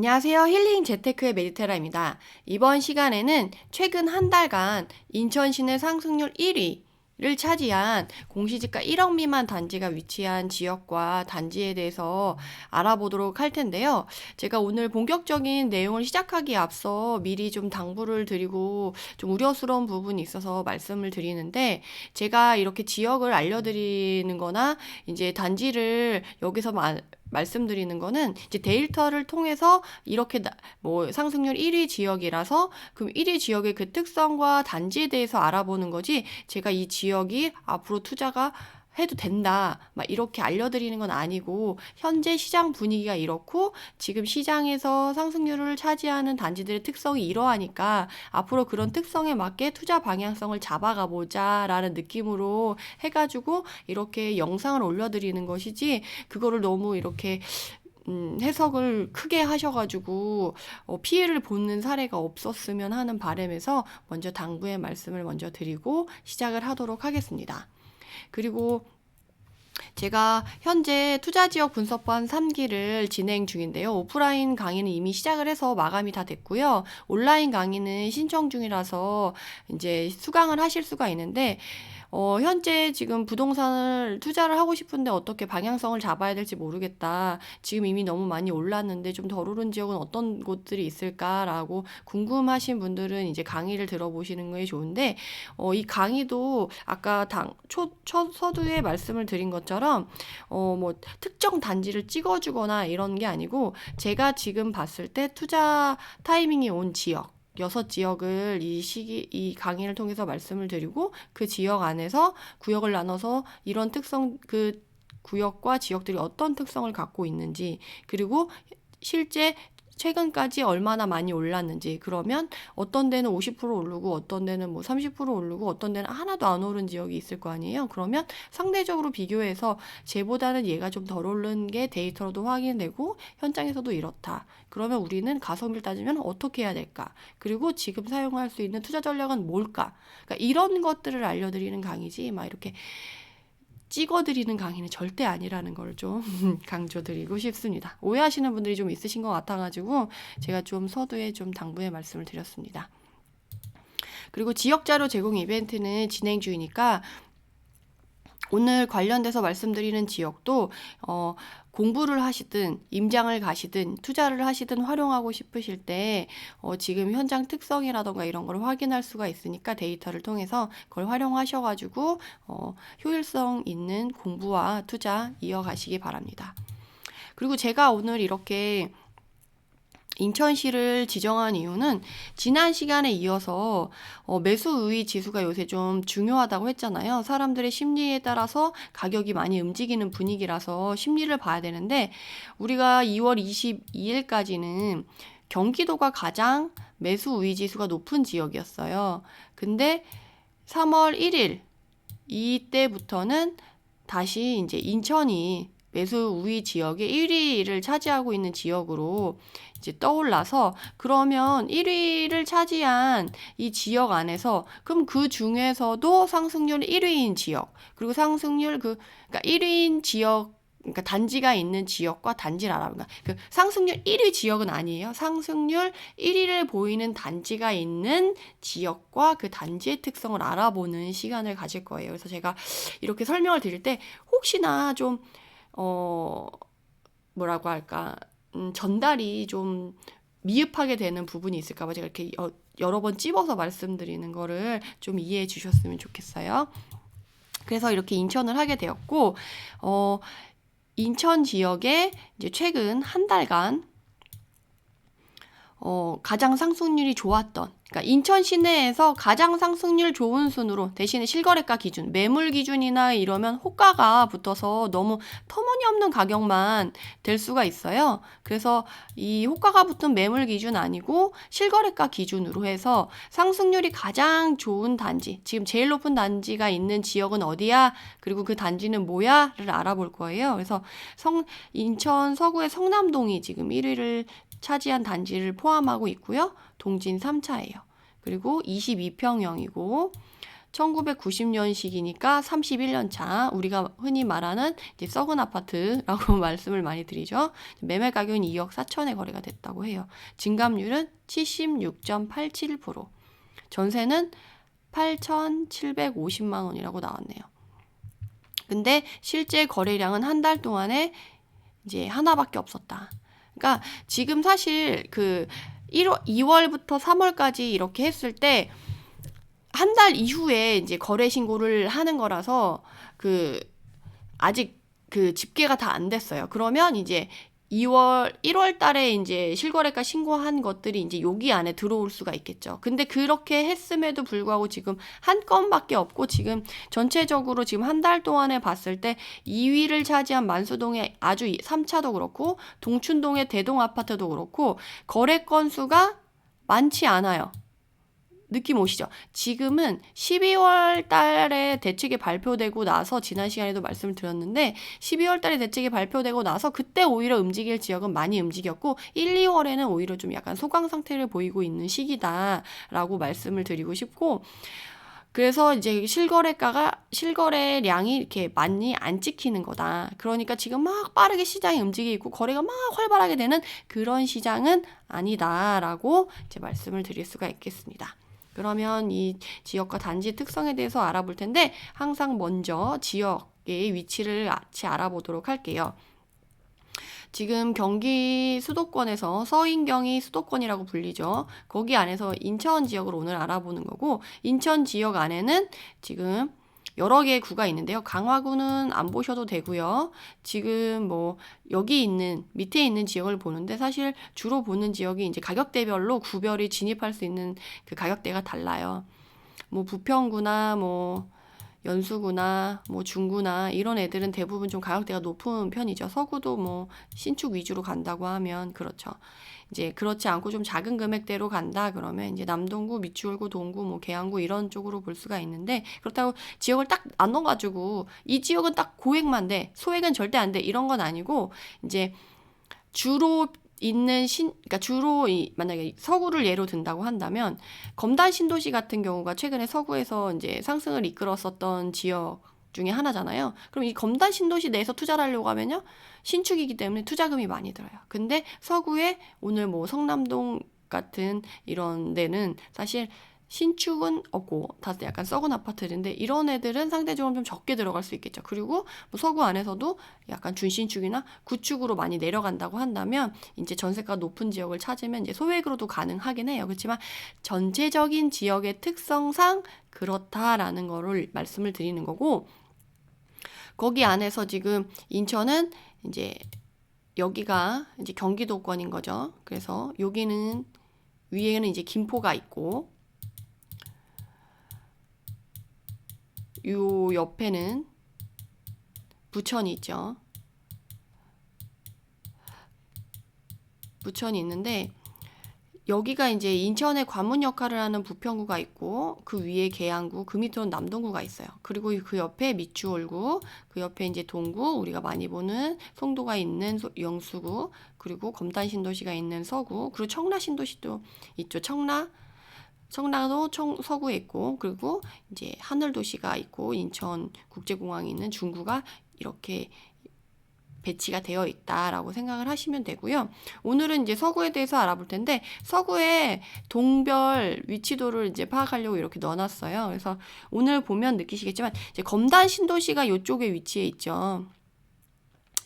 안녕하세요. 힐링 재테크의 메디테라입니다. 이번 시간에는 최근 한 달간 인천 시내 상승률 1위를 차지한 공시지가 1억 미만 단지가 위치한 지역과 단지에 대해서 알아보도록 할 텐데요. 제가 오늘 본격적인 내용을 시작하기에 앞서 미리 좀 당부를 드리고 좀 우려스러운 부분이 있어서 말씀을 드리는데, 제가 이렇게 지역을 알려드리는 거나 이제 단지를 여기서 말씀드리는 거는 이제 데이터를 통해서 이렇게 뭐 상승률 1위 지역이라서 그럼 1위 지역의 그 특성과 단지에 대해서 알아보는 거지, 제가 이 지역이 앞으로 투자가 해도 된다 막 이렇게 알려드리는 건 아니고, 현재 시장 분위기가 이렇고 지금 시장에서 상승률을 차지하는 단지들의 특성이 이러하니까 앞으로 그런 특성에 맞게 투자 방향성을 잡아가 보자 라는 느낌으로 해가지고 이렇게 영상을 올려드리는 것이지, 그거를 너무 이렇게 해석을 크게 하셔가지고 피해를 보는 사례가 없었으면 하는 바람에서 먼저 당부의 말씀을 먼저 드리고 시작을 하도록 하겠습니다. 그리고 제가 현재 투자지역 분석반 3기를 진행 중인데요. 오프라인 강의는 이미 시작을 해서 마감이 다 됐고요. 온라인 강의는 신청 중이라서 이제 수강을 하실 수가 있는데, 현재 지금 부동산을 투자를 하고 싶은데 어떻게 방향성을 잡아야 될지 모르겠다. 지금 이미 너무 많이 올랐는데 좀 덜 오른 지역은 어떤 곳들이 있을까라고 궁금하신 분들은 이제 강의를 들어보시는 게 좋은데, 이 강의도 아까 서두에 말씀을 드린 것처럼 뭐 특정 단지를 찍어주거나 이런 게 아니고, 제가 지금 봤을 때 투자 타이밍이 온 지역 6지역을 이 강의를 통해서 말씀을 드리고, 그 지역 안에서 구역을 나눠서 이런 특성, 그 구역과 지역들이 어떤 특성을 갖고 있는지, 그리고 실제 최근까지 얼마나 많이 올랐는지, 그러면 어떤 데는 50% 오르고 어떤 데는 뭐 30% 오르고 어떤 데는 하나도 안 오른 지역이 있을 거 아니에요. 그러면 상대적으로 비교해서 쟤보다는 얘가 좀 덜 오른 게 데이터로도 확인되고 현장에서도 이렇다. 그러면 우리는 가성비를 따지면 어떻게 해야 될까? 그리고 지금 사용할 수 있는 투자 전략은 뭘까? 그러니까 이런 것들을 알려드리는 강의지, 막 이렇게 찍어드리는 강의는 절대 아니라는 걸 좀 강조드리고 싶습니다. 오해하시는 분들이 좀 있으신 것 같아가지고 제가 좀 서두에 좀 당부의 말씀을 드렸습니다. 그리고 지역자료 제공 이벤트는 진행 중이니까 오늘 관련돼서 말씀드리는 지역도 공부를 하시든 임장을 가시든 투자를 하시든 활용하고 싶으실 때 지금 현장 특성이라던가 이런 걸 확인할 수가 있으니까 데이터를 통해서 그걸 활용하셔가지고 효율성 있는 공부와 투자 이어가시기 바랍니다. 그리고 제가 오늘 이렇게 인천시를 지정한 이유는 지난 시간에 이어서 매수 우위 지수가 요새 좀 중요하다고 했잖아요. 사람들의 심리에 따라서 가격이 많이 움직이는 분위기라서 심리를 봐야 되는데, 우리가 2월 22일까지는 경기도가 가장 매수 우위 지수가 높은 지역이었어요. 근데 3월 1일 이때부터는 다시 이제 인천이 매수 우위 지역의 1위를 차지하고 있는 지역으로 이제 떠올라서, 그러면 1위를 차지한 이 지역 안에서 그럼 그 중에서도 상승률 1위인 지역, 그리고 상승률 그러니까 1위인 지역, 그러니까 단지가 있는 지역과 단지를 알아보는, 그 상승률 1위 지역은 아니에요. 상승률 1위를 보이는 단지가 있는 지역과 그 단지의 특성을 알아보는 시간을 가질 거예요. 그래서 제가 이렇게 설명을 드릴 때 혹시나 좀 뭐라고 할까, 전달이 좀 미흡하게 되는 부분이 있을까봐 제가 이렇게 여러 번 찝어서 말씀드리는 거를 좀 이해해 주셨으면 좋겠어요. 그래서 이렇게 인천을 하게 되었고, 인천 지역에 이제 최근 한 달간 가장 상승률이 좋았던, 그러니까 인천 시내에서 가장 상승률 좋은 순으로, 대신에 실거래가 기준, 매물 기준이나 이러면 호가가 붙어서 너무 터무니없는 가격만 될 수가 있어요. 그래서 이 호가가 붙은 매물 기준 아니고 실거래가 기준으로 해서 상승률이 가장 좋은 단지, 지금 제일 높은 단지가 있는 지역은 어디야? 그리고 그 단지는 뭐야?를 알아볼 거예요. 그래서 인천 서구의 성남동이 지금 1위를 차지한 단지를 포함하고 있고요. 동진 3차예요. 그리고 22평형이고 1990년식이니까 31년 차. 우리가 흔히 말하는 이제 썩은 아파트라고 말씀을 많이 드리죠. 매매 가격은 2억 4천에 거래가 됐다고 해요. 증감률은 76.87%. 전세는 8,750만 원이라고 나왔네요. 근데 실제 거래량은 한 달 동안에 이제 하나밖에 없었다. 그러니까 지금 사실 그 2월부터 3월까지 이렇게 했을 때 한 달 이후에 이제 거래 신고를 하는 거라서 아직 집계가 다 안 됐어요. 그러면 이제 1월 달에 이제 실거래가 신고한 것들이 이제 여기 안에 들어올 수가 있겠죠. 근데 그렇게 했음에도 불구하고 지금 한 건밖에 없고, 지금 전체적으로 지금 한 달 동안에 봤을 때 2위를 차지한 만수동의 아주 3차도 그렇고, 동춘동의 대동 아파트도 그렇고, 거래 건수가 많지 않아요. 느낌 오시죠? 지금은 12월 달에 대책이 발표되고 나서, 지난 시간에도 말씀을 드렸는데 12월 달에 대책이 발표되고 나서 그때 오히려 움직일 지역은 많이 움직였고, 1, 2월에는 오히려 좀 약간 소강 상태를 보이고 있는 시기다라고 말씀을 드리고 싶고, 그래서 이제 실거래량이 이렇게 많이 안 찍히는 거다. 그러니까 지금 막 빠르게 시장이 움직이고 거래가 막 활발하게 되는 그런 시장은 아니다라고 이제 말씀을 드릴 수가 있겠습니다. 그러면 이 지역과 단지 특성에 대해서 알아볼 텐데, 항상 먼저 지역의 위치를 같이 알아보도록 할게요. 지금 경기 수도권에서 서인경이 수도권이라고 불리죠. 거기 안에서 인천 지역을 오늘 알아보는 거고, 인천 지역 안에는 지금 여러 개의 구가 있는데요. 강화구는 안 보셔도 되고요. 지금 뭐 여기 있는 밑에 있는 지역을 보는데, 사실 주로 보는 지역이 이제 가격대별로 구별이 진입할 수 있는 그 가격대가 달라요. 뭐 부평구나 뭐 연수구나 뭐 중구나 이런 애들은 대부분 좀 가격대가 높은 편이죠. 서구도 뭐 신축 위주로 간다고 하면 그렇죠. 이제 그렇지 않고 좀 작은 금액대로 간다 그러면 이제 남동구, 미추홀구, 동구, 뭐 계양구 이런 쪽으로 볼 수가 있는데, 그렇다고 지역을 딱 나눠가지고 이 지역은 딱 고액만 돼, 소액은 절대 안 돼, 이런 건 아니고, 이제 주로 그러니까 주로 만약에 서구를 예로 든다고 한다면, 검단 신도시 같은 경우가 최근에 서구에서 이제 상승을 이끌었었던 지역 중에 하나잖아요. 그럼 이 검단 신도시 내에서 투자를 하려고 하면요, 신축이기 때문에 투자금이 많이 들어요. 근데 서구에 오늘 뭐 성남동 같은 이런 데는 사실 신축은 없고 다 약간 썩은 아파트인데, 이런 애들은 상대적으로 좀 적게 들어갈 수 있겠죠. 그리고 뭐 서구 안에서도 약간 준신축이나 구축으로 많이 내려간다고 한다면, 이제 전세가 높은 지역을 찾으면 이제 소액으로도 가능하긴 해요. 그렇지만 전체적인 지역의 특성상 그렇다라는 거를 말씀을 드리는 거고, 거기 안에서 지금 인천은 이제 여기가 이제 경기도권인 거죠. 그래서 여기는 위에는 이제 김포가 있고, 요 옆에는 부천이 있죠. 부천이 있는데, 여기가 이제 인천의 관문 역할을 하는 부평구가 있고, 그 위에 계양구, 그 밑으로는 남동구가 있어요. 그리고 그 옆에 미추홀구, 그 옆에 이제 동구, 우리가 많이 보는 송도가 있는 영수구, 그리고 검단 신도시가 있는 서구, 그리고 청라 신도시도 있죠. 청라도 서구에 있고, 그리고 이제 하늘도시가 있고, 인천 국제공항이 있는 중구가 이렇게 배치가 되어 있다라고 생각을 하시면 되고요. 오늘은 이제 서구에 대해서 알아볼 텐데, 서구의 동별 위치도를 이제 파악하려고 이렇게 넣어놨어요. 그래서 오늘 보면 느끼시겠지만, 이제 검단 신도시가 이쪽에 위치해 있죠.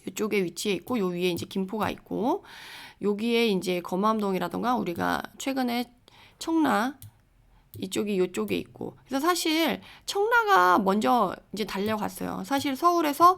이쪽에 위치해 있고, 요 위에 이제 김포가 있고, 여기에 이제 검암동이라던가 우리가 최근에 청라 이쪽에 있고, 그래서 사실 청라가 먼저 이제 달려갔어요. 사실 서울에서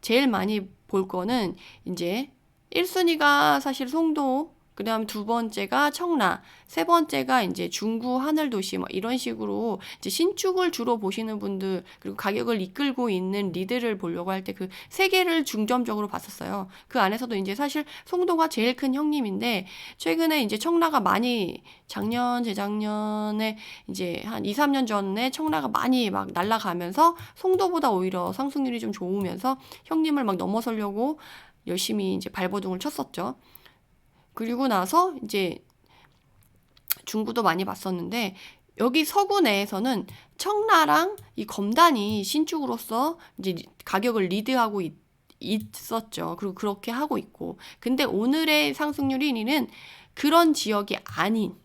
제일 많이 볼 거는 이제 1순위가 사실 송도, 그 다음 두 번째가 청라, 세 번째가 이제 중구, 하늘도시, 뭐 이런 식으로 이제 신축을 주로 보시는 분들, 그리고 가격을 이끌고 있는 리드를 보려고 할 때 그 세 개를 중점적으로 봤었어요. 그 안에서도 이제 사실 송도가 제일 큰 형님인데, 최근에 이제 청라가 많이, 작년, 재작년에 이제 한 2, 3년 전에 청라가 많이 막 날아가면서 송도보다 오히려 상승률이 좀 좋으면서 형님을 막 넘어서려고 열심히 이제 발버둥을 쳤었죠. 그리고 나서 이제 중구도 많이 봤었는데, 여기 서구 내에서는 청라랑 이 검단이 신축으로서 이제 가격을 리드하고 있었죠. 그리고 그렇게 하고 있고. 근데 오늘의 상승률 1위는 그런 지역이 아닌,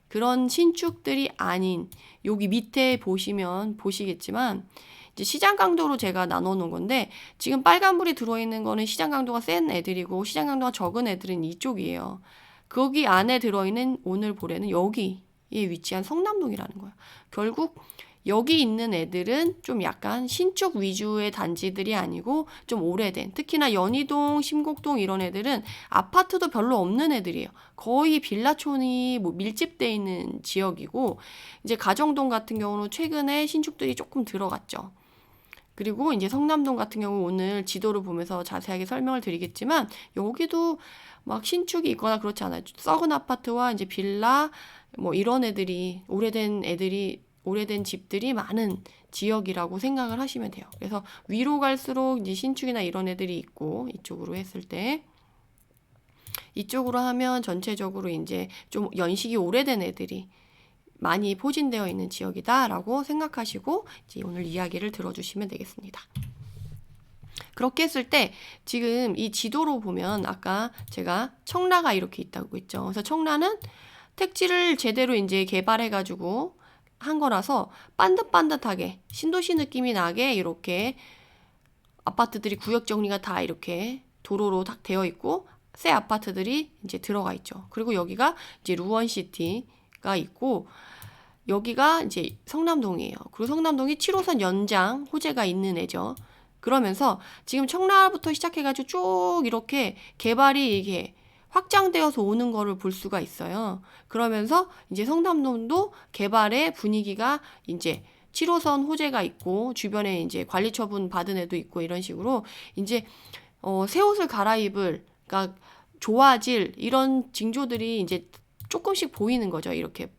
그런 신축들이 아닌, 여기 밑에 보시면 보시겠지만, 이제 시장 강도로 제가 나눠 놓은 건데, 지금 빨간불이 들어있는 거는 시장 강도가 센 애들이고, 시장 강도가 적은 애들은 이쪽이에요. 거기 안에 들어있는 오늘 볼에는 여기에 위치한 성남동이라는 거예요. 결국 여기 있는 애들은 좀 약간 신축 위주의 단지들이 아니고 좀 오래된, 특히나 연희동, 심곡동 이런 애들은 아파트도 별로 없는 애들이에요. 거의 빌라촌이 뭐 밀집돼 있는 지역이고, 이제 가정동 같은 경우는 최근에 신축들이 조금 들어갔죠. 그리고 이제 성남동 같은 경우 오늘 지도를 보면서 자세하게 설명을 드리겠지만, 여기도 막 신축이 있거나 그렇지 않아요. 썩은 아파트와 이제 빌라 뭐 이런 애들이, 오래된 집들이 많은 지역이라고 생각을 하시면 돼요. 그래서 위로 갈수록 이제 신축이나 이런 애들이 있고, 이쪽으로 했을 때 이쪽으로 하면 전체적으로 이제 좀 연식이 오래된 애들이 많이 포진되어 있는 지역이다라고 생각하시고 이제 오늘 이야기를 들어주시면 되겠습니다. 그렇게 했을 때 지금 이 지도로 보면 아까 제가 청라가 이렇게 있다고 했죠. 그래서 청라는 택지를 제대로 이제 개발해가지고 한 거라서 반듯반듯하게 신도시 느낌이 나게 이렇게 아파트들이 구역 정리가 다 이렇게 도로로 딱 되어 있고 새 아파트들이 이제 들어가 있죠. 그리고 여기가 이제 루원시티가 있고 여기가 이제 성남동이에요. 그리고 성남동이 7호선 연장 호재가 있는 애죠. 그러면서 지금 청라부터 시작해가지고 쭉 이렇게 개발이 이게 확장되어서 오는 거를 볼 수가 있어요. 그러면서 이제 성남동도 개발의 분위기가 이제 7호선 호재가 있고 주변에 이제 관리 처분 받은 애도 있고 이런 식으로 이제 새 옷을 갈아입을, 그러니까 좋아질 이런 징조들이 이제 조금씩 보이는 거죠. 이렇게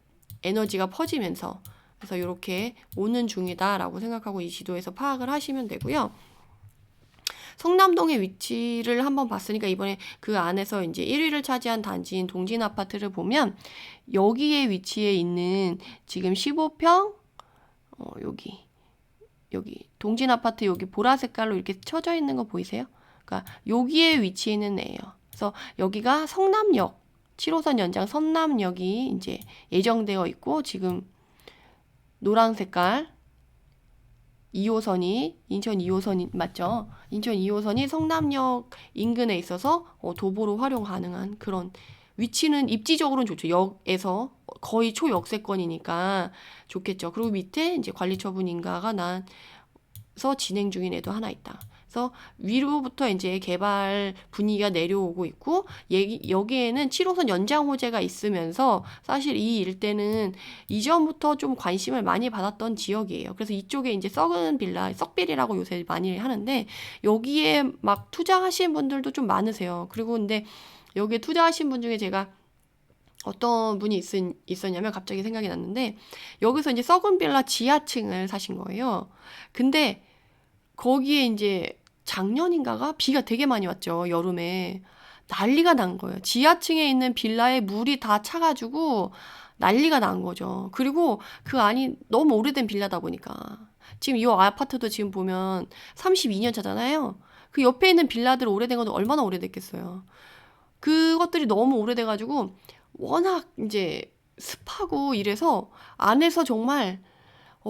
에너지가 퍼지면서. 그래서 이렇게 오는 중이다라고 생각하고 이 지도에서 파악을 하시면 되고요. 성남동의 위치를 한번 봤으니까 이번에 그 안에서 이제 1위를 차지한 단지인 동진 아파트를 보면 여기에 위치해 있는 지금 15평 여기 동진 아파트 여기 보라 색깔로 이렇게 쳐져 있는 거 보이세요? 그러니까 여기에 위치해 있는 애예요. 그래서 여기가 성남역 7호선 연장 성남역이 이제 예정되어 있고 지금 노란 색깔 2호선이 인천 2호선이 맞죠? 인천 2호선이 성남역 인근에 있어서 도보로 활용 가능한 그런 위치는 입지적으로는 좋죠. 역에서 거의 초역세권이니까 좋겠죠. 그리고 밑에 이제 관리처분 인가가 나서 진행 중인 애도 하나 있다. 그래서 위로부터 이제 개발 분위기가 내려오고 있고 여기에는 7호선 연장 호재가 있으면서 사실 이 일대는 이전부터 좀 관심을 많이 받았던 지역이에요. 그래서 이쪽에 이제 썩은 빌라, 썩빌이라고 요새 많이 하는데 여기에 막 투자하신 분들도 좀 많으세요. 그리고 근데 여기에 투자하신 분 중에 제가 어떤 분이 있었냐면 갑자기 생각이 났는데 여기서 이제 썩은 빌라 지하층을 사신 거예요. 근데 거기에 이제 작년인가가 비가 되게 많이 왔죠. 여름에. 난리가 난 거예요. 지하층에 있는 빌라에 물이 다 차가지고 난리가 난 거죠. 그리고 그 안이 너무 오래된 빌라다 보니까. 지금 이 아파트도 지금 보면 32년 차잖아요. 그 옆에 있는 빌라들 오래된 건 얼마나 오래됐겠어요. 그것들이 너무 오래돼가지고 워낙 이제 습하고 이래서 안에서 정말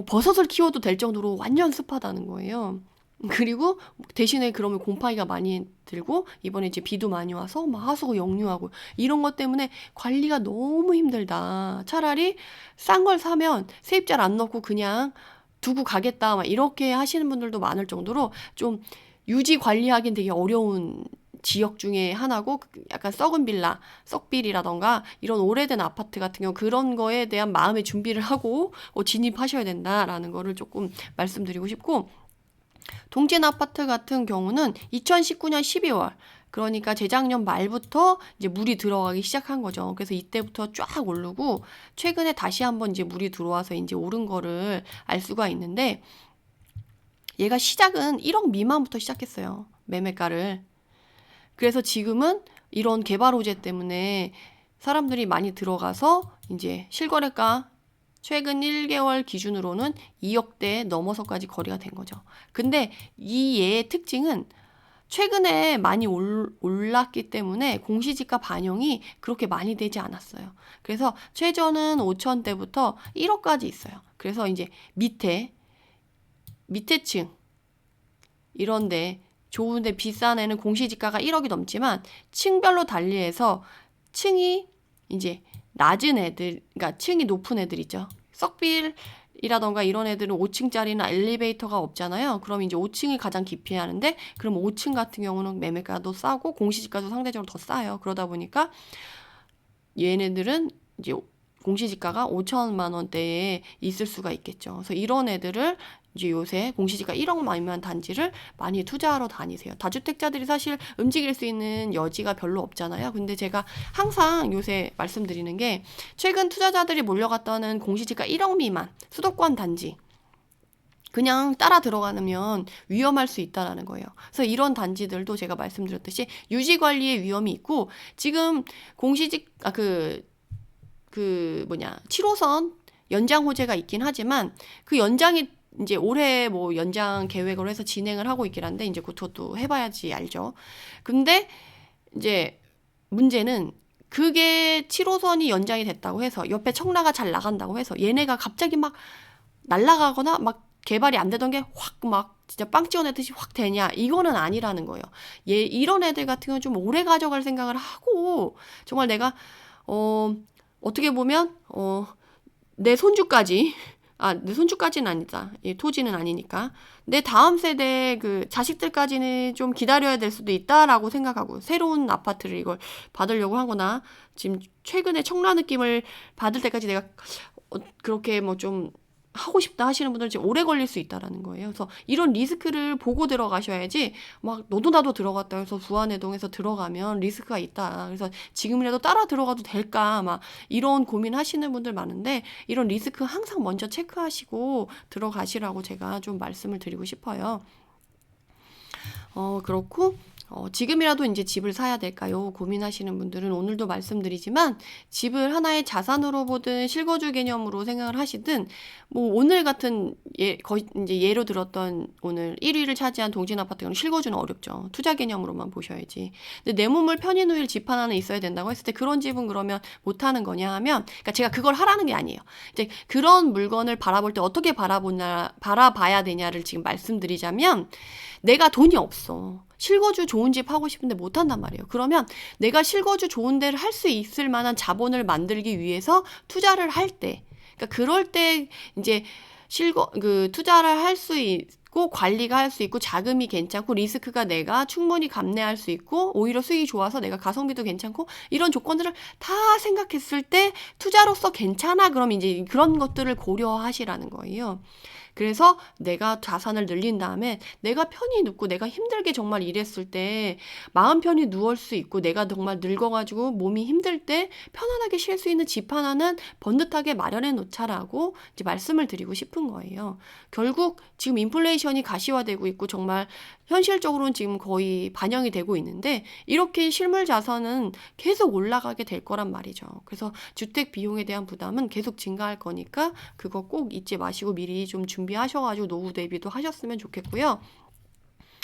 버섯을 키워도 될 정도로 완전 습하다는 거예요. 그리고 대신에 그러면 곰팡이가 많이 들고 이번에 이제 비도 많이 와서 막 하수구 역류하고 이런 것 때문에 관리가 너무 힘들다. 차라리 싼 걸 사면 세입자를 안 넣고 그냥 두고 가겠다. 막 이렇게 하시는 분들도 많을 정도로 좀 유지 관리하기는 되게 어려운 지역 중에 하나고 약간 썩은 빌라, 썩빌이라던가 이런 오래된 아파트 같은 경우 그런 거에 대한 마음의 준비를 하고 진입하셔야 된다라는 거를 조금 말씀드리고 싶고 동진 아파트 같은 경우는 2019년 12월 그러니까 재작년 말부터 이제 물이 들어가기 시작한 거죠. 그래서 이때부터 쫙 오르고 최근에 다시 한번 이제 물이 들어와서 이제 오른 거를 알 수가 있는데 얘가 시작은 1억 미만부터 시작했어요. 매매가를. 그래서 지금은 이런 개발 호재 때문에 사람들이 많이 들어가서 이제 실거래가 최근 1개월 기준으로는 2억대 넘어서까지 거래가 된 거죠. 근데 이 예의 특징은 최근에 많이 올랐기 때문에 공시지가 반영이 그렇게 많이 되지 않았어요. 그래서 최저는 5천대부터 1억까지 있어요. 그래서 이제 밑에 층 이런데 좋은데 비싼 애는 공시지가가 1억이 넘지만 층별로 달리해서 층이 이제 낮은 애들, 그러니까 층이 높은 애들 있죠. 썩빌이라던가 이런 애들은 5층짜리는 엘리베이터가 없잖아요. 그럼 이제 5층이 가장 기피하는데, 그럼 5층 같은 경우는 매매가도 싸고 공시지가도 상대적으로 더 싸요. 그러다 보니까 얘네들은 이제 공시지가가 5천만 원대에 있을 수가 있겠죠. 그래서 이런 애들을 이제 요새 공시지가 1억 미만 단지를 많이 투자하러 다니세요. 다주택자들이 사실 움직일 수 있는 여지가 별로 없잖아요. 근데 제가 항상 요새 말씀드리는 게 최근 투자자들이 몰려갔다는 공시지가 1억 미만 수도권 단지 그냥 따라 들어가면 위험할 수 있다라는 거예요. 그래서 이런 단지들도 제가 말씀드렸듯이 유지 관리에 위험이 있고 지금 공시직 7호선 연장 호재가 있긴 하지만 그 연장이 이제 올해 뭐 연장 계획으로 해서 진행을 하고 있긴 한데 이제 그것도 해봐야지 알죠. 근데 이제 문제는 그게 7호선이 연장이 됐다고 해서 옆에 청라가 잘 나간다고 해서 얘네가 갑자기 막 날아가거나 막 개발이 안 되던 게 확 막 진짜 빵 찍어내듯이 확 되냐, 이거는 아니라는 거예요. 이런 애들 같은 경우는 좀 오래 가져갈 생각을 하고 정말 내가 어떻게 보면 내 손주까지 내 손주까지는 아니다. 이 토지는 아니니까. 내 다음 세대 그 자식들까지는 좀 기다려야 될 수도 있다라고 생각하고 새로운 아파트를 이걸 받으려고 하거나 지금 최근에 청라 느낌을 받을 때까지 내가 그렇게 뭐 좀 하고 싶다 하시는 분들은 지금 오래 걸릴 수 있다라는 거예요. 그래서 이런 리스크를 보고 들어가셔야지 막 너도 나도 들어갔다 해서 부안해동에서 들어가면 리스크가 있다. 그래서 지금이라도 따라 들어가도 될까 막 이런 고민하시는 분들 많은데 이런 리스크 항상 먼저 체크하시고 들어가시라고 제가 좀 말씀을 드리고 싶어요. 그렇고 지금이라도 이제 집을 사야 될까요? 고민하시는 분들은 오늘도 말씀드리지만 집을 하나의 자산으로 보든 실거주 개념으로 생각을 하시든 뭐 오늘 같은 이제 예로 들었던 오늘 1위를 차지한 동진 아파트는 실거주는 어렵죠. 투자 개념으로만 보셔야지. 근데 내 몸을 편히 누일 집 하나는 있어야 된다고 했을 때 그런 집은 그러면 못 하는 거냐 하면 그러니까 제가 그걸 하라는 게 아니에요. 이제 그런 물건을 바라볼 때 어떻게 바라봐야 되냐를 지금 말씀드리자면 내가 돈이 없어. 실거주 좋은 집 하고 싶은데 못 한단 말이에요. 그러면 내가 실거주 좋은 데를 할 수 있을 만한 자본을 만들기 위해서 투자를 할 때, 그러니까 그럴 때 이제 투자를 할 수 있고 관리가 할 수 있고 자금이 괜찮고 리스크가 내가 충분히 감내할 수 있고 오히려 수익이 좋아서 내가 가성비도 괜찮고 이런 조건들을 다 생각했을 때 투자로서 괜찮아. 그럼 이제 그런 것들을 고려하시라는 거예요. 그래서 내가 자산을 늘린 다음에 내가 편히 눕고 내가 힘들게 정말 일했을 때 마음 편히 누울 수 있고 내가 정말 늙어가지고 몸이 힘들 때 편안하게 쉴 수 있는 집 하나는 번듯하게 마련해 놓자라고 이제 말씀을 드리고 싶은 거예요. 결국 지금 인플레이션이 가시화되고 있고 정말 현실적으로는 지금 거의 반영이 되고 있는데 이렇게 실물 자산은 계속 올라가게 될 거란 말이죠. 그래서 주택 비용에 대한 부담은 계속 증가할 거니까 그거 꼭 잊지 마시고 미리 좀 준비하셔가지고 노후 대비도 하셨으면 좋겠고요.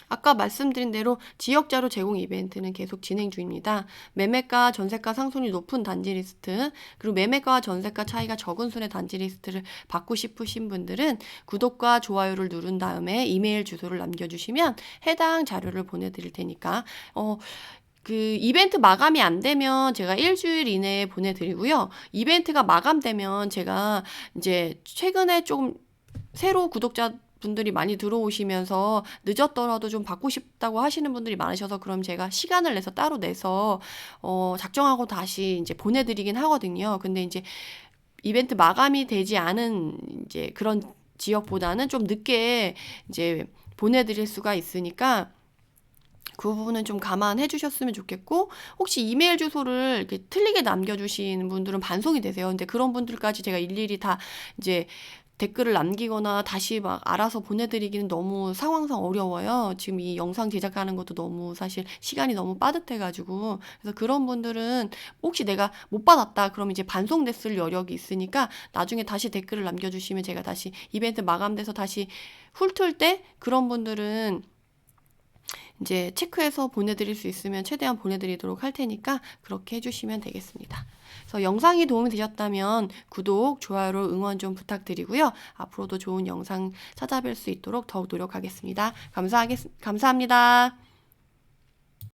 아까 말씀드린 대로 지역자료 제공 이벤트는 계속 진행 중입니다. 매매가, 전세가 상승률이 높은 단지 리스트, 그리고 매매가와 전세가 차이가 적은 순의 단지 리스트를 받고 싶으신 분들은 구독과 좋아요를 누른 다음에 이메일 주소를 남겨주시면 해당 자료를 보내드릴 테니까 그 이벤트 마감이 안 되면 제가 일주일 이내에 보내드리고요. 이벤트가 마감되면 제가 이제 최근에 좀 새로 구독자분들이 많이 들어오시면서 늦었더라도 좀 받고 싶다고 하시는 분들이 많으셔서 그럼 제가 시간을 내서 따로 내서 작정하고 다시 이제 보내드리긴 하거든요. 근데 이제 이벤트 마감이 되지 않은 이제 그런 지역보다는 좀 늦게 이제 보내드릴 수가 있으니까 그 부분은 좀 감안해 주셨으면 좋겠고 혹시 이메일 주소를 이렇게 틀리게 남겨주시는 분들은 반송이 되세요. 근데 그런 분들까지 제가 일일이 다 이제 댓글을 남기거나 다시 막 알아서 보내드리기는 너무 상황상 어려워요. 지금 이 영상 제작하는 것도 너무 사실 시간이 너무 빠듯해가지고. 그래서 그런 분들은 혹시 내가 못 받았다 그러면 이제 반송됐을 여력이 있으니까 나중에 다시 댓글을 남겨주시면 제가 다시 이벤트 마감돼서 다시 훑을 때 그런 분들은 이제 체크해서 보내드릴 수 있으면 최대한 보내드리도록 할 테니까 그렇게 해주시면 되겠습니다. 그래서 영상이 도움이 되셨다면 구독, 좋아요로 응원 좀 부탁드리고요. 앞으로도 좋은 영상 찾아뵐 수 있도록 더욱 노력하겠습니다. 감사합니다.